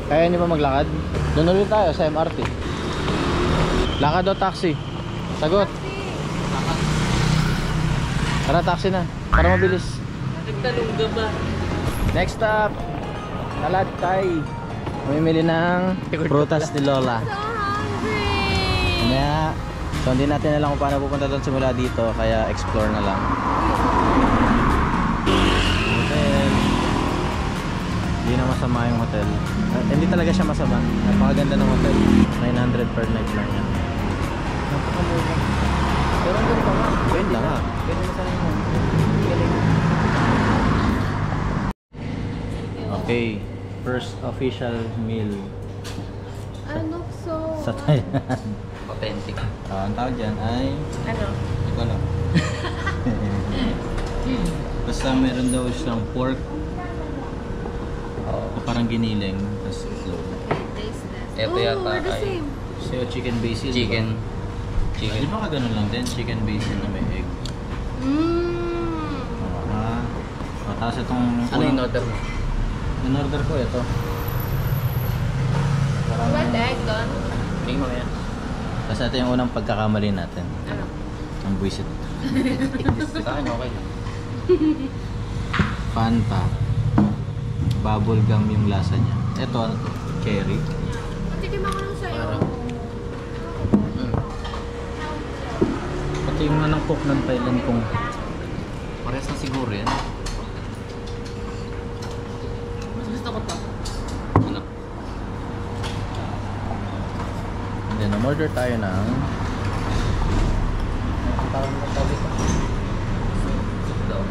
Kaya niyo ba maglakad? Doon ulit tayo sa MRT. Lakad o taxi? Sagot. Tara, taxi na para mabilis. Nagtalungga ba? Next stop, Talatay. Mamimili ng prutas ni Lola. So hungry! Kaya, so hindi natin alam kung paano pupunta doon simula dito. Kaya explore na lang. Hotel. Hindi na masama yung hotel. Hindi talaga siya masama. Napakaganda ng hotel. 900 per night lang yan. Napakamura. Pero ang ganda nga. Ganda nga. Ganda na sana yun. Okay, first official meal Ano so? sa Thailand. Authentic. Ang tawag dyan ay... Ano? Hindi ko alam. Basta meron daw siyang pork. Parang giniling. Tapos itlog. Taste test. Ito yata we're the ay same. So chicken basil. chicken. Di ba ka ganun lang din? Chicken basil na may egg. Tapos itong... Ano yung order mo? In-order ko ito. What egg doon? Tingin mo yan. Tapos ito yung unang pagkakamali natin. Ano? Ang buwisit. Sa akin okay lang. Fanta. Bubble gum yung lasa niya. Ito, ano to? Cherry. Patikim ako lang sa'yo. Parang Pati yung anong cook ng Thailand kung... parehas na siguro yan. Mas gusto ko to. Ano? And then, umorder tayo ng...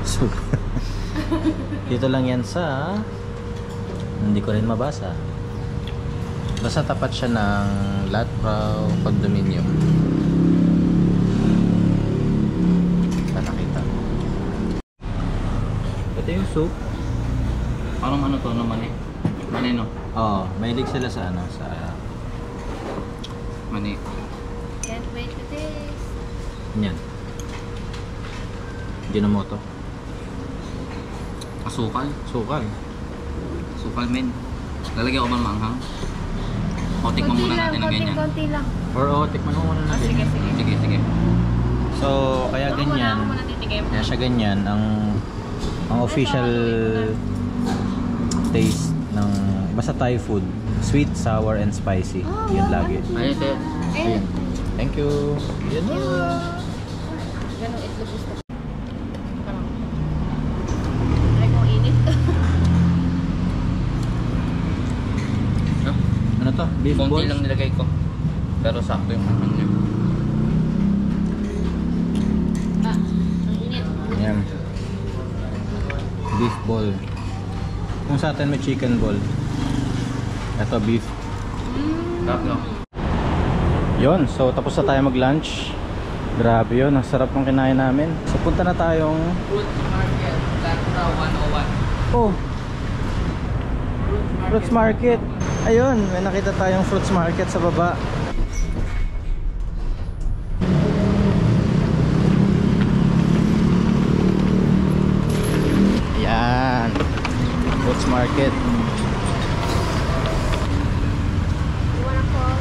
Soup. Dito lang yan sa... Hindi ko rin mabasa. Basta tapat siya ng Lat Phrao Condominium. Nakita. Ito yung soup. Parang ano to naman eh. Mani no? Oo, mahilig sila sa ano, sa... Mani. Can't wait to taste. Yan. Ginomoto. Asukal. Sukal. Asukal men. Lalagyan ko ba ng maanghang? O tikman muna natin ng ganyan. Konti lang. Or tikman mo muna natin. Sige, sige. Sige, sige. So, kaya ganyan. Ako muna titikim. Kaya siya ganyan ang official taste ng basta Thai food. Sweet, sour, and spicy. Oh, Yun wow, lagi. Ayun ito. Ayun. Thank you. Yan na. Ganong itlog gusto ko. Parang... Ay, kung init. Ano to? Beef Konti balls? lang nilagay ko. Pero sakto yung anghang niya. Ah, ang init. Yan. Beef ball. Kung sa atin may chicken ball. Ito beef. Tapos Yun, so tapos na tayo mag-lunch. Grabe yun, ang sarap ng kinain namin. So punta na tayong... Fruit Market, Lat Phrao 101. Oh! Fruits Market. Ayun, may nakita tayong Fruits Market sa baba. Ayan. Fruits Market. You wanna call?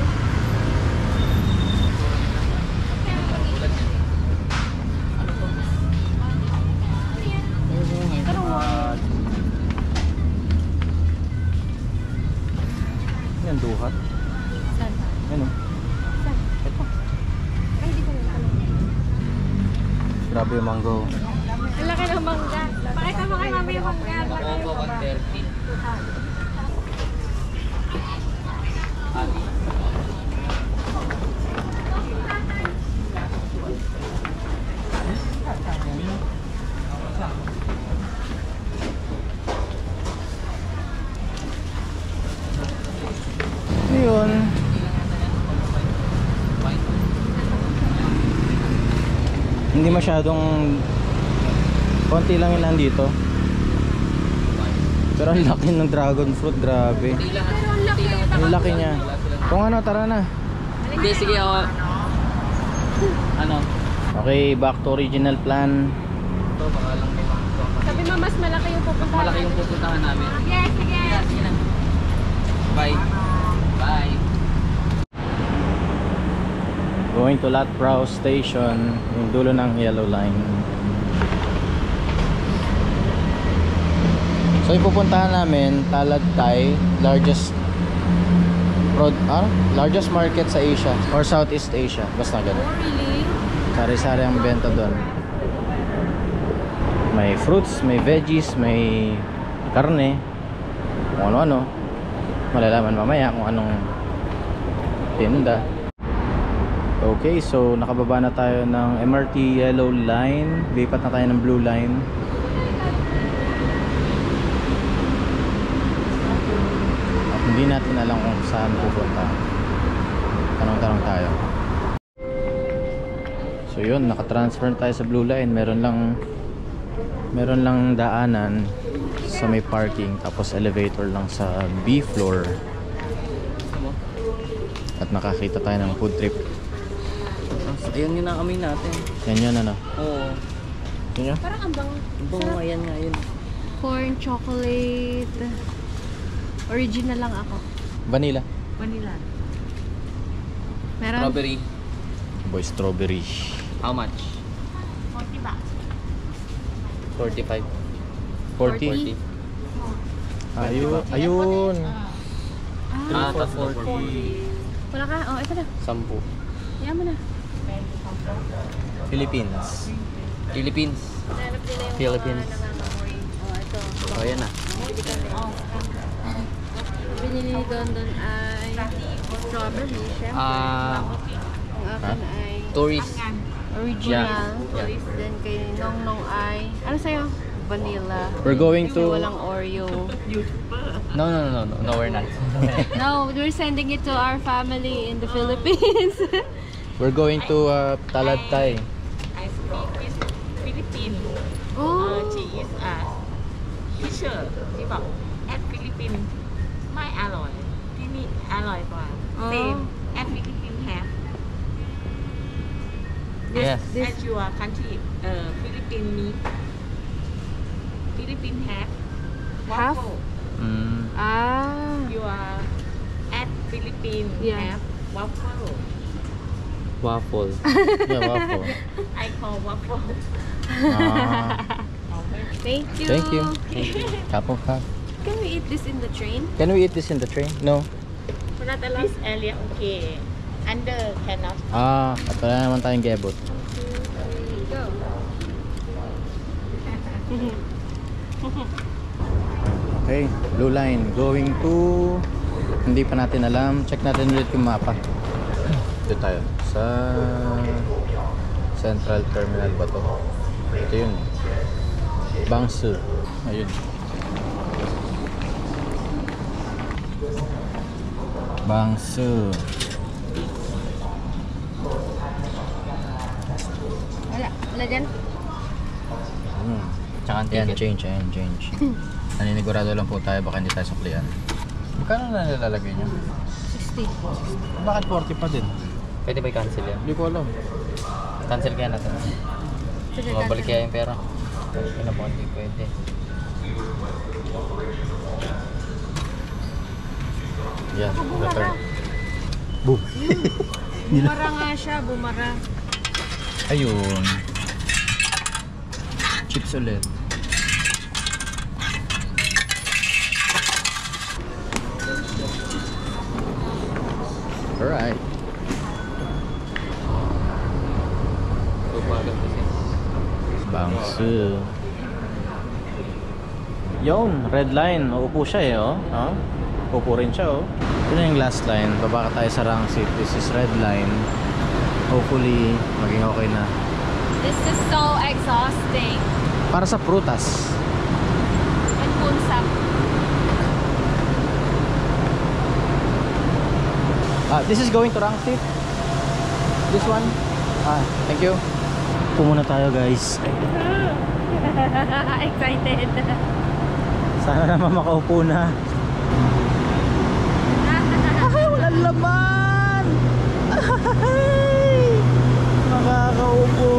Yan, duhat. Saan? Yan o. Saan? Ito. Ay, di ko lang tanong. Grabe yung mango. Ang laki ng mangga. Pakita mo kay mami yung mangga. Ang laki Opo, yung mangga. 130. Yun. Hindi masyadong konti lang yung nandito. Pero ang laki ng dragon fruit, grabe. Pero ang laki. Ang laki niya. Kung ano, tara na. Hindi, sige ako. Ano? Okay, back to original plan. Ito, baka lang may mga. Sabi mo mas malaki yung pupuntahan. Malaki yung pupuntahan namin. Yes, sige. Sige na. Going to Lat Phrao Station, yung dulo ng Yellow Line. So ipupuntahan namin Taladtay, largest market sa Asia or Southeast Asia, basta ganun. Oh, really? Sari-sari ang benta doon. May fruits, may veggies, may karne, kung ano-ano. Malalaman mamaya kung anong tinda. Okay, so nakababa na tayo ng MRT Yellow Line. Lipat na tayo ng Blue Line. At hindi natin alam kung saan pupunta. Tanong-tanong tayo. So yun, nakatransfer tayo sa Blue Line. Meron lang daanan sa may parking, tapos elevator lang sa B floor. At nakakita tayo ng food trip. Ayan yung nakamin natin. Yan yun, ano? Oo. Yun yun? Parang ang bango. Bango, ayan nga yun. Corn, chocolate. Original lang ako. Vanilla. Vanilla. Meron? Strawberry. Boy, strawberry. How much? 40 bucks. 45. 40? Ayun. Tatlo 40. Wala ka? Oh, ito na. 10. Yan mo na. Philippines. Philippines. Philippines. Oh, ito. Oh, ayan na. Binili ni Don ay strawberry, syempre. Ang akin ay Tourist. original. Yeah. Then kay Nong ay, ano sa'yo? Vanilla. We're going Kasi to... walang Oreo. No, we're not. No, we're sending it to our family in the Philippines. We're going to Taladtay. I speak with Philippines. Oh. She is a teacher. ที่บอก at Philippines ไม่อร่อยที่นี่อร่อยกว่า same at Philippines have Yes. at your country Philippines meat Philippines have Have? waffle Ah. your at Philippines Yeah. have waffle Waffle. Yeah, waffle. I call waffle Thank you. Thank you. Cup of coffee. Can we eat this in the train? Can we eat this in the train? No. We're not allowed. this area okay under cannot At wala naman tayong gebot. Go. Okay, Blue Line. Going to... Hindi pa natin alam. Check natin ulit yung mapa. Dito tayo. Sa... Central Terminal ba to? Ito yun. Bangsu. Ayun. Bangsu. Wala dyan? Tsaka ang Ayan, ticket. change. Naninigurado lang po tayo, baka hindi tayo suklian. Magkano na nilalagay niyo? 60. Bakit 40 pa din? Pwede ba i-cancel yan? Hindi ko alam. Cancel kaya natin. Sige, Mabalik cancel. kaya yung pera. Ano po, hindi pwede. Yan, Bumara. return. Boom. Bumara nga siya, bumara. Ayun. Chips ulit. Alright. So, bagal kasi. Bangsu. Yun, red line. Uupo siya eh, oh. Uupo rin siya, oh. Ito na yung last line. Baba ka tayo sa Rangsit. This is red line. Hopefully, maging okay na. This is so exhausting. Para sa prutas. And punsap. This is going to Rangsit. This one. Thank you. Upo muna tayo, guys. Excited. Sana naman makaupo na. Walang laman! Makakaupo!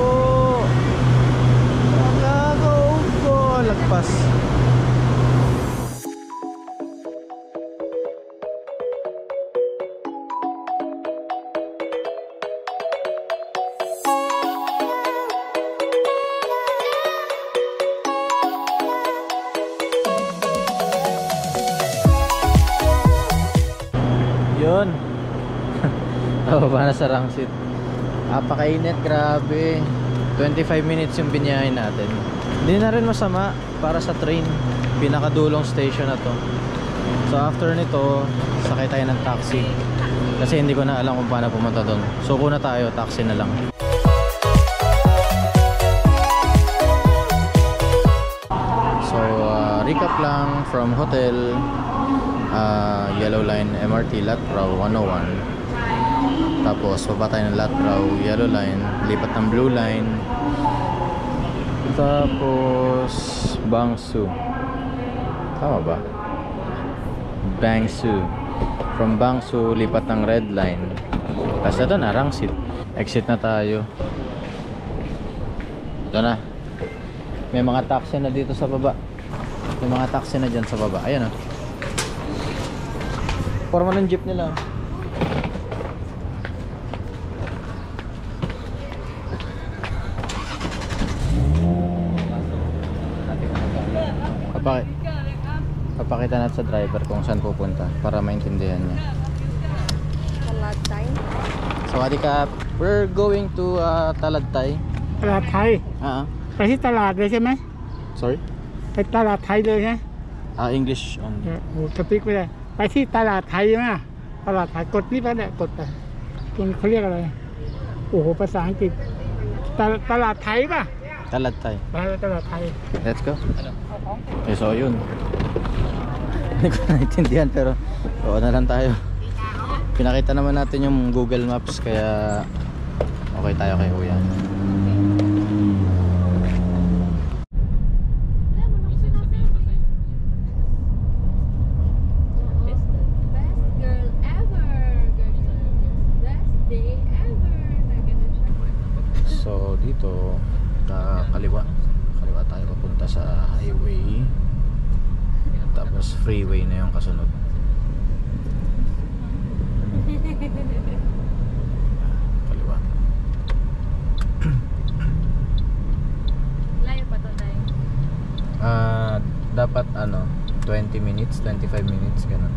Makakaupo! Lagpas. Yun. Nababa na sa Rangsit. Napakainit, grabe. 25 minutes yung binyahin natin. Hindi na rin masama para sa train. Pinakadulong station na to. So after nito, sakay tayo ng taxi. Kasi hindi ko na alam kung paano pumunta doon. So kuna tayo, taxi na lang. So recap lang from hotel, Yellow Line MRT Latrao 101. Tapos baba tayo ng Latrao Yellow Line, lipat ng Blue Line. Tapos Bangsu. Tama ba? Bangsu. From Bangsu, lipat ng Red Line. Tapos ito na, Rangsit. Exit na tayo. Ito na. May mga taxi na dito sa baba. May mga taxi na dyan sa baba. Ayan o. Forma ng jeep nila. Papakita natin sa driver kung saan pupunta para maintindihan niya. Talatay. Sawadee-kap. We're going to Taladtay. ตลาดไทย ไปที่ตลาดเลยใช่ไหม Sorry? ไปตลาดไทยเลยใช่ไหม English only. โอ้สติ๊กไม่ได้ไปที่ตลาดไทยใช่ไหมตลาดไทยกดนี่ไปเนี่ยกดไปตรงเขาเรียกอะไรโอ้โหภาษาอังกฤษตลาดไทยป่ะ Taladtay. ไปตลาดไทย Let's go. Okay, so yun. Hindi ko naintindihan pero oo na lang tayo. Pinakita naman natin yung Google Maps kaya okay tayo kay Kuya. Best girl ever. Best day ever. So dito kaliwa tayo papunta sa highway. Tapos freeway na yung kasunod. Kaliwa. Layo pa to tayo. Dapat 20 minutes, 25 minutes ganun.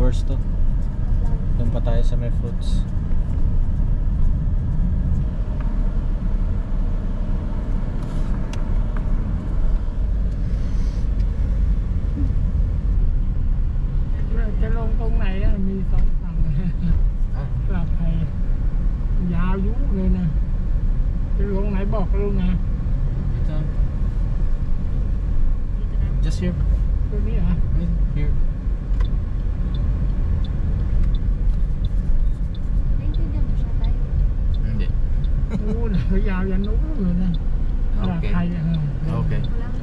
flowers to. Doon pa tayo sa may fruits.จะลงตรงไหนอ่ะมีสองฝั่งตลาดไทยยาวยุเลยนะจะลงไหนบอกลูกนะ Just here. ตรงนี้เหรอ Here. Naintindihan mo siya tayo? Hindi. นู้นยาวยันนู้นเลยนะตลาดไทย Okay. Wala mo.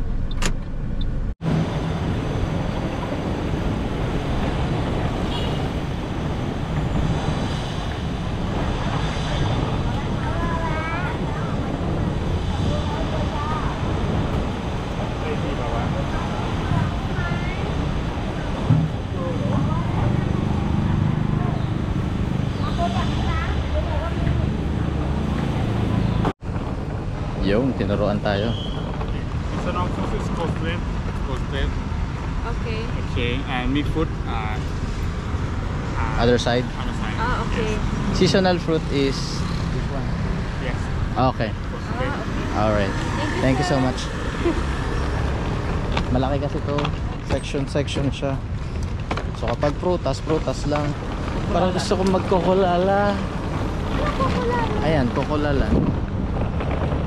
Yung tinuruan tayo. So now this is coastal. Okay. Okay, and meat food. Other side. Other side. Ah, okay. Seasonal fruit is this one. Yes. Okay. Coastal. Alright. Thank you so much. Malaki kasi to. Section siya. So kapag prutas lang. Parang gusto kong magkokolala. Ayan, kokolala.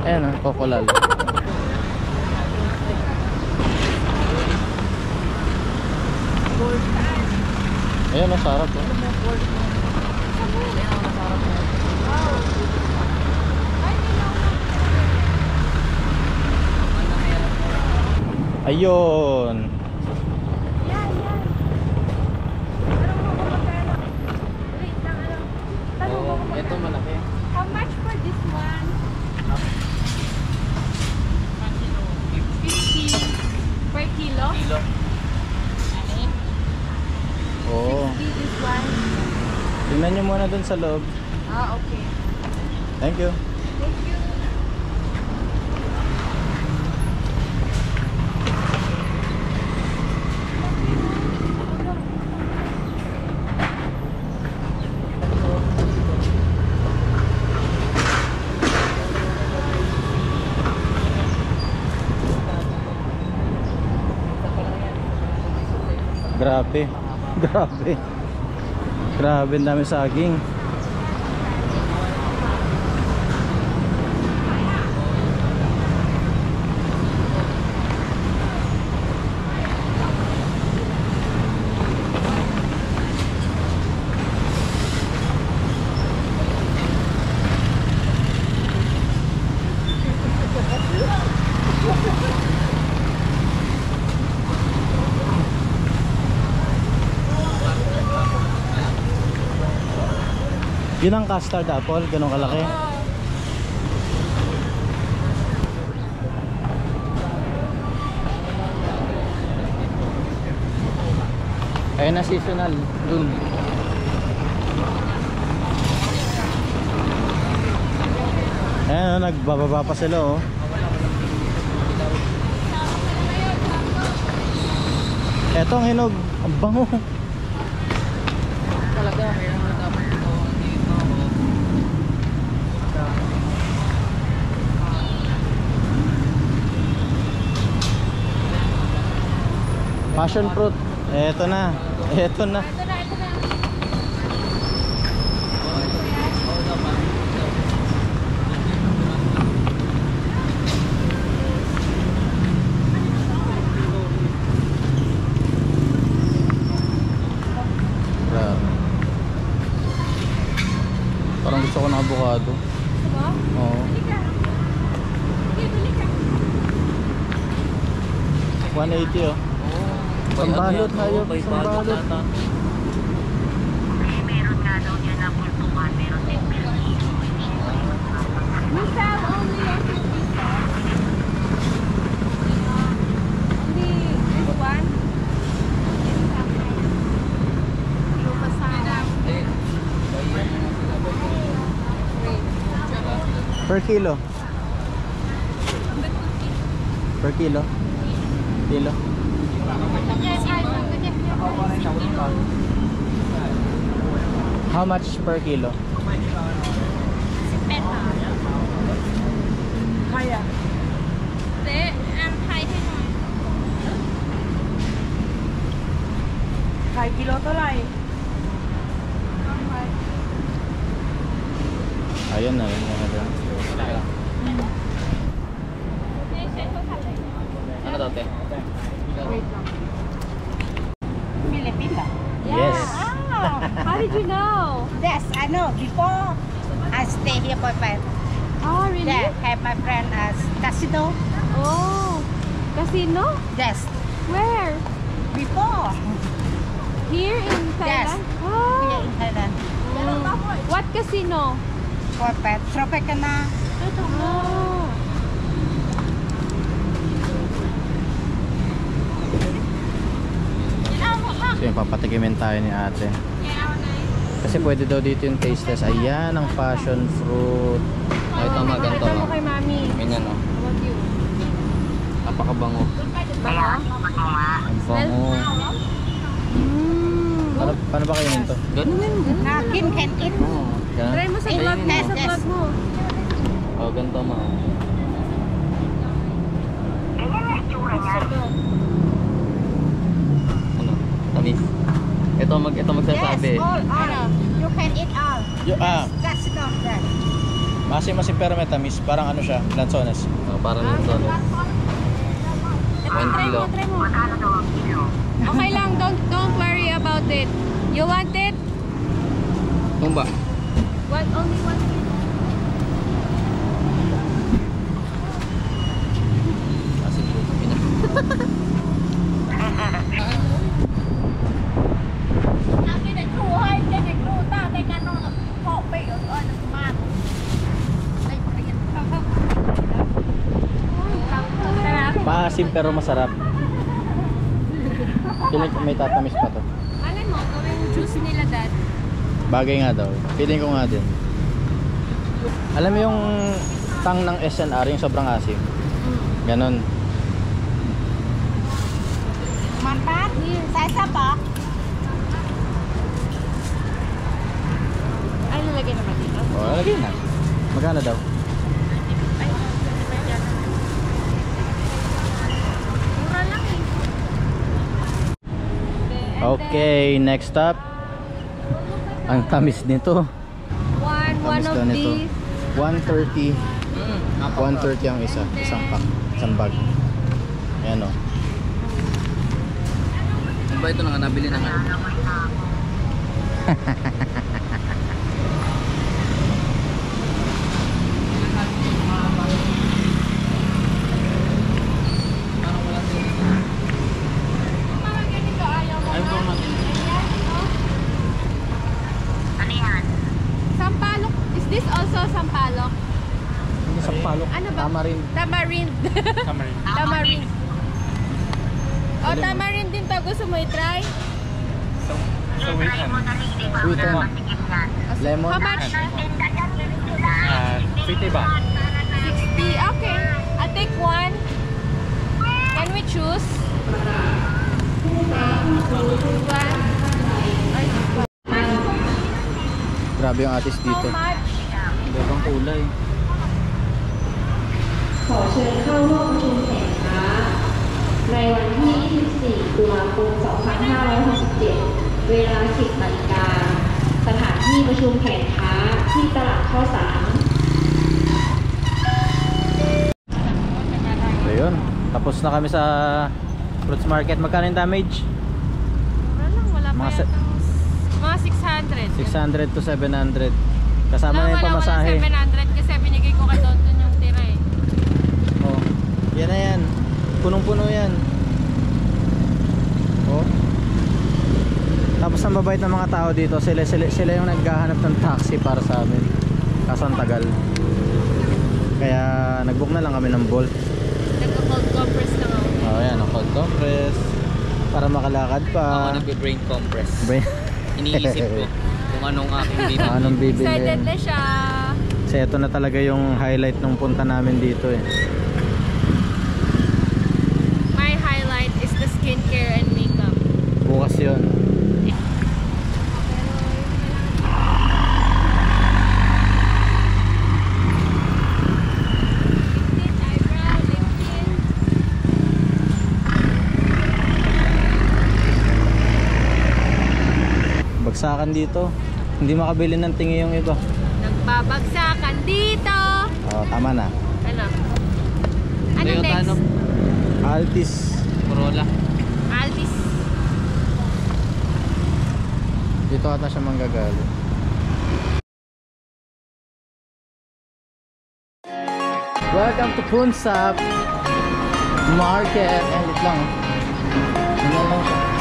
Ayan o, kokolala. Ayan o, sarap o. Ayun. Wait lang, ano? Tanong mo kung Ito malaki. how much for this one? 50 per kilo? Oo. 60 this one? Tingnan nyo muna dun sa loob. Ah, okay. Thank you. Thank you. Grabe. Grabe, ang dami saging. Yun ang custard apple, ganun kalaki. Ayun na seasonal dun. Ayan, nagbababa pa sila oh. Eto ang hinog, ang bango. Talaga, mayroon na dapat ito. Dito. Passion fruit. Eto na. Ito na. Grabe. Parang gusto ko ng avocado. Oo. Bili ka. 180 oh. Sambalot hayop, sambalot. Meron nga daw dyan na pultukan, meron din We sell only on 50 cents. Only this one. Yung masarap. Per kilo. Per kilo. Kilo. How much per kilo? 18 บาท ใครอ่ะ เจ๊อันไทยให้หน่อย ขายกิโลเท่าไหร่ Ayun na, yun na doon. Ano daw, te? Philippines lang. Yes. How did you know? Yes, I know. Before I stay here for five. Oh, really? Yeah, have my friend as casino. Oh, casino? Yes. Where? Before Here in Yes. Thailand? here Oh. in Thailand. What casino? For five. Tropicana. Oh. So yung papatikimin tayo ni ate. Kasi pwede daw dito yung taste test. Ayan ang passion fruit. Ay, tama, ganito. Ito mo kay mami. Ganyan, no? How about you? Napakabango. Baka? Ang bango. Paano ba kayo nito? Ganun din. Kin can eat. Oo. Try mo sa Ay, vlog mo. yes, Sa yes. vlog mo. Oh, ganito ma. Ano? Tamis. Ito magsasabi. Yes, all. You can eat all. Casino friend. Masim pero may tamis. Parang ano siya, lansones. Oh, parang ito. Ito, try mo, try mo. Okay lang, don't worry about it. You want it? Tumba. Only one kilo. Asin po. Maasim pero masarap. Feeling ko may tatamis pa to. Alin mo, gawing juice nila dad. Bagay nga daw. Feeling ko nga din. Alam mo yung tang ng SNR, yung sobrang asim. Ganon. Mantan. Saya sabak. Ay, lalagay naman dito. O, lagay na. Magkano daw? Mura lang eh. Okay, next stop. Ang tamis nito. One Tamis daw of nito. these. 130. 130 ang isa. Isang pack. Isang bag. Ayan o. Ano ba ito na nga nabili na nga? Sampalok. Is this also sampalok? Hindi sa palok. Ano ba? Tamarind. Tamarind. Tamarind. Oh, tamarind din to. Gusto mo i-try? Sweet and lemon. How much? 50 baht. 60. Okay. I'll take one. Can we choose? One. Grabe yung atis How dito. much? Ibang kulay. ขอเชิญเข้าร่วมประชุมแผนค้าในวันที่ 24 ตุลาคม 2567 เวลา 10 นาฬิกา สถานที่ประชุมแผนค้าที่ตลาดข้าวสาร So yun. Tapos na kami sa fruits market. Magkano yung damage? Wala lang. Wala pa Mga se- yata. Mga 600. 600 to 700. Kasama na yung Wala pamasahe. 700 kasi binigay ko kay Tonton yung tira eh. Oh, yan na yan. Punong-puno yan. Oh. Tapos ang babait ng mga tao dito, sila yung naghahanap ng taxi para sa amin. Kaso ang tagal. Kaya nag-book na lang kami ng Bolt. Nagka-cold compress lang ako. Oh, yan, ang cold compress. Para makalakad Ako pa. nagbe-brain compress. Brain- Iniisip ko kung anong aking bibili. Anong bibili? Excited na siya. Kasi ito na talaga yung highlight ng punta namin dito eh. My highlight is the skincare and makeup. Bukas yun. dito. Hindi makabili ng tingi yung iba. Nagbabagsakan dito. Oh, tama na. Ano? Ano Toyota, next? ano? Altis. Corolla. Altis. Dito ata siya manggagaling. Welcome to Punsap Market. And ito lang. Ganyan lang siya.